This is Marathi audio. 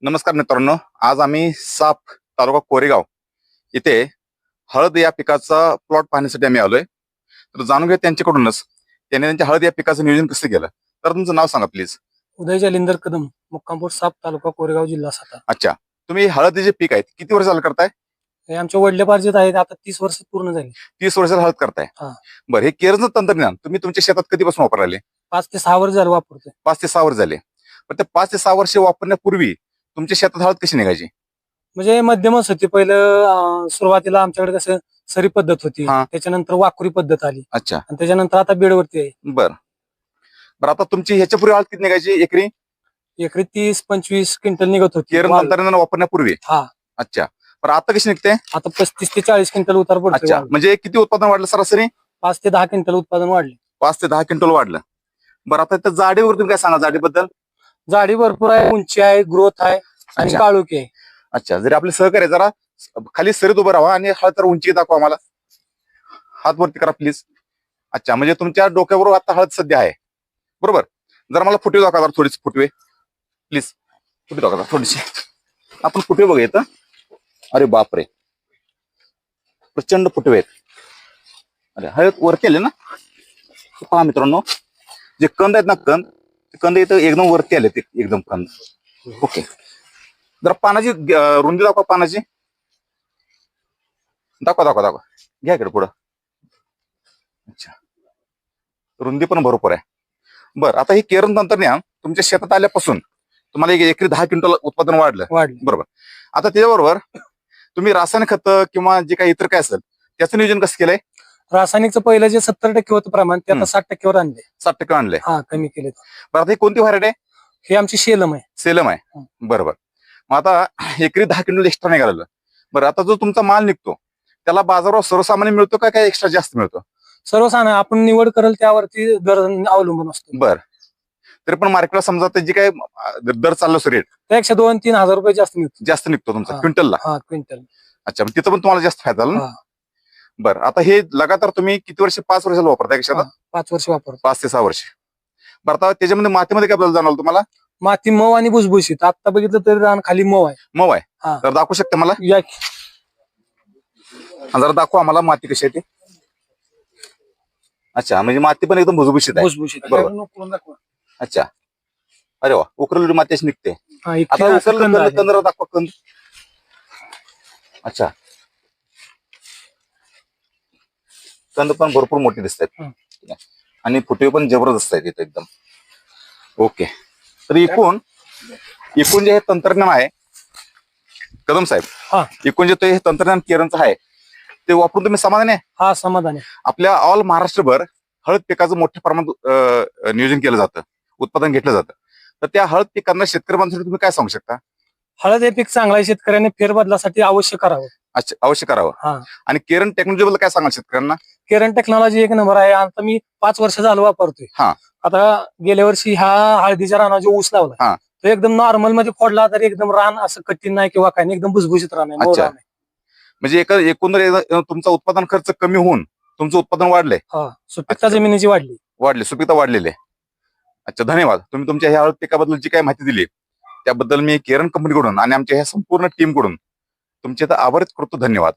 नमस्कार मित्रांनो, आज आम्ही साप तालुका कोरेगाव इथे हळद या पिकाचा प्लॉट पाहण्यासाठी आम्ही आलोय. तर जाणून घ्या त्यांच्याकडूनच त्यांनी त्यांच्या हळद या पिकाचं नियोजन कसं केलं. तर तुमचं नाव सांगा प्लीज. उदय जालिंदर कदम, मुक्कामपूर साप, तालुका कोरेगाव, जिल्हा सातारा. अच्छा, तुम्ही हळद जे पीक आहे किती वर्ष झालं करताय? हे आमच्या वडिलोपार्जित आहेत. आता 30 वर्ष पूर्ण झाली. 30 वर्षात हळद करताय. हा. बरं, हे केरळचं तंत्रज्ञान तुम्ही तुमच्या शेतात कधीपासून वापरायले? 5 ते 6 वर्ष झालं वापरतोय. 5 ते 6 वर्ष झाले. पण ते 5 ते 6 वर्ष वापरण्यापूर्वी तुमच्या शेतात हळद कशी निघायची? म्हणजे मध्यमच होती. पहिलं सुरुवातीला आमच्याकडे कसं सरी पद्धत होती, हा. त्याच्यानंतर वाकुरी पद्धत आली अच्छा, आणि त्याच्यानंतर आता बेडवरती आहे. बरं बरं आता तुमची ह्याच्यापूर्वी हळद किती निघायची एकरी? एकरी 30-25 क्विंटल निघत होती. केरळ तंत्रज्ञान वापरण्यापूर्वी? हा. अच्छा, बरं आता कशी निघते? आता 35 ते 40 क्विंटल उतार पडतोय. अच्छा, म्हणजे किती उत्पादन वाढलं सरासरी? 5 ते 10 क्विंटल उत्पादन वाढले. 5 ते 10 क्विंटल वाढलं. बरं आता त्या जाडीवर तुम्ही काय सांगा, जाडीबद्दल? जाडी भरपूर आहे, उंची आहे, ग्रोथ आहे आणि अच्छा. काळुकी आहे. अच्छा, जरी आपले सहकार्य जरा खाली सरीत उभं राहा आणि हळद तर उंची दाखवा आम्हाला. हात वरती करा प्लीज. अच्छा, म्हणजे तुमच्या डोक्याबरोबर आता हळद सध्या आहे, बरोबर? जरा मला फुटवे दाखवा, जरा थोडीशी फुटवे प्लीज. फुटवे दाखवा थोडीशी. आपण फुटवे बघा येतं. अरे बापरे, प्रचंड फुटवे आहेत. अरे हळद वरती आले ना. पहा मित्रांनो, जे कंद आहेत ना, कंद इथं एकदम वरती आले ते, एकदम कंद. ओके, जरा पानाची रुंदी दाखवा, पानाची दाखवा दाखवा दाखवा. घ्या इकडे पुढं. अच्छा, रुंदी पण भरपूर आहे. बरं, आता हे केरन तंत्रज्ञान तुमच्या शेतात आल्यापासून तुम्हाला एकरी 10 क्विंटल उत्पादन वाढलं, बरोबर? आता त्याच्याबरोबर तुम्ही रासायनिक खत किंवा जे काही इतर काय असेल त्याचं नियोजन कसं केलंय? रासायनिकचं पहिलं जे 70% होतं प्रमाण ते आता 60% आणले. 60% आणलंय. हा, कमी केले. बरं, आता ही कोणती व्हरायटी आहे? हे आमची शेलम आहे. सेलम आहे, बरोबर. मग आता एकरी 10 क्विंटल एक्स्ट्रा निघालेलं. बरं, आता जो तुमचा माल निघतो त्याला बाजारावर सर्वसामान्य मिळतो का काय एक्स्ट्रा जास्त मिळतो? सर्वसाधारण आपण निवड करेल त्यावरती दर अवलंबून असतो. बर, तरी पण मार्केटला समजा त्याची काय दर चाललो सर रेट त्यापेक्षा 2-3 हजार रुपये जास्त मिळतो. जास्त निघतो तुमचा हा. क्विंटलला? हा, क्विंटल. अच्छा, मग तिथं पण तुम्हाला जास्त फायदा झाला ना? बरं, आता हे लगातार तुम्ही किती वर्ष? 5 वर्षाला वापरताय का शेतात? 5 वर्ष वापरतो. 5 ते 6 वर्ष. बरं, आता त्याच्यामध्ये मातीमध्ये काय बदल जाणवलं तुम्हाला? माती मऊ आणि भुसभुशीत. आता बघितलं तरी रान खाली मऊ आहे. मऊ आहे? हा. तर दाखवू शकता मला? या जरा दाखवा आम्हाला माती कशी आहे ती. अच्छा, म्हणजे माती पण एकदम भुसभुशीत आहे. भुसभुशीत. बरोबर. अच्छा, अरे वा, उकरलेली माती अशी निघते. हा, एक आता असं उकरलेलं कंद आहे. कंद दाखवा, कंद. अच्छा, कंद पण भरपूर मोठी दिसत आहेत आणि फुटवे पण जबरदस्त आहेत इथे एकदम. ओके, तर एकूण जे हे तंत्रज्ञान आहे कदम साहेब, हा. एकूण जे हे तंत्रज्ञान केरनचं आहे ते वापरून तुम्ही समाधानी आहे? हा, समाधान आहे. आपल्या ऑल महाराष्ट्रभर हळद पिकाचं मोठ्या प्रमाणात नियोजन केलं जातं, उत्पादन घेतलं जातं. तर त्या हळद पिकांना शेतकरी बांधवांसाठी तुम्ही काय सांगू शकता? हळद हे पीक चांगलं आहे. शेतकऱ्याने फेरबदलासाठी अवश्य करावं. अच्छा, अवश्य करावं. हा. आणि केरन टेक्नॉलॉजी बद्दल काय सांगाल शेतकऱ्यांना? केरन टेक्नॉलॉजी एक नंबर आहे. आता मी 5 वर्ष झालं वापरतोय. हा. आता गेल्या वर्षी ह्या हळदीच्या रानावर जो ऊस लावला हा. तो एकदम नॉर्मल मध्ये फोडला तर एकदम रान असं कठीण नाही किंवा काही नाही, एकदम भुसभुशीत रान आहे, मऊ अच्छा. रान आहे. म्हणजे एकंदर तुमचा उत्पादन खर्च कमी होऊन तुमचं उत्पादन वाढलंय? हा, सुपीकता जमिनीची वाढली. सुपीकता वाढलेली आहे. अच्छा, धन्यवाद. तुम्ही तुमच्या ह्या हळद पिकाबद्दल जी काही माहिती दिली त्याबद्दल मी केरन कंपनीकडून आणि आमच्या ह्या संपूर्ण टीमकडून तुमचे आभार करतो. धन्यवाद.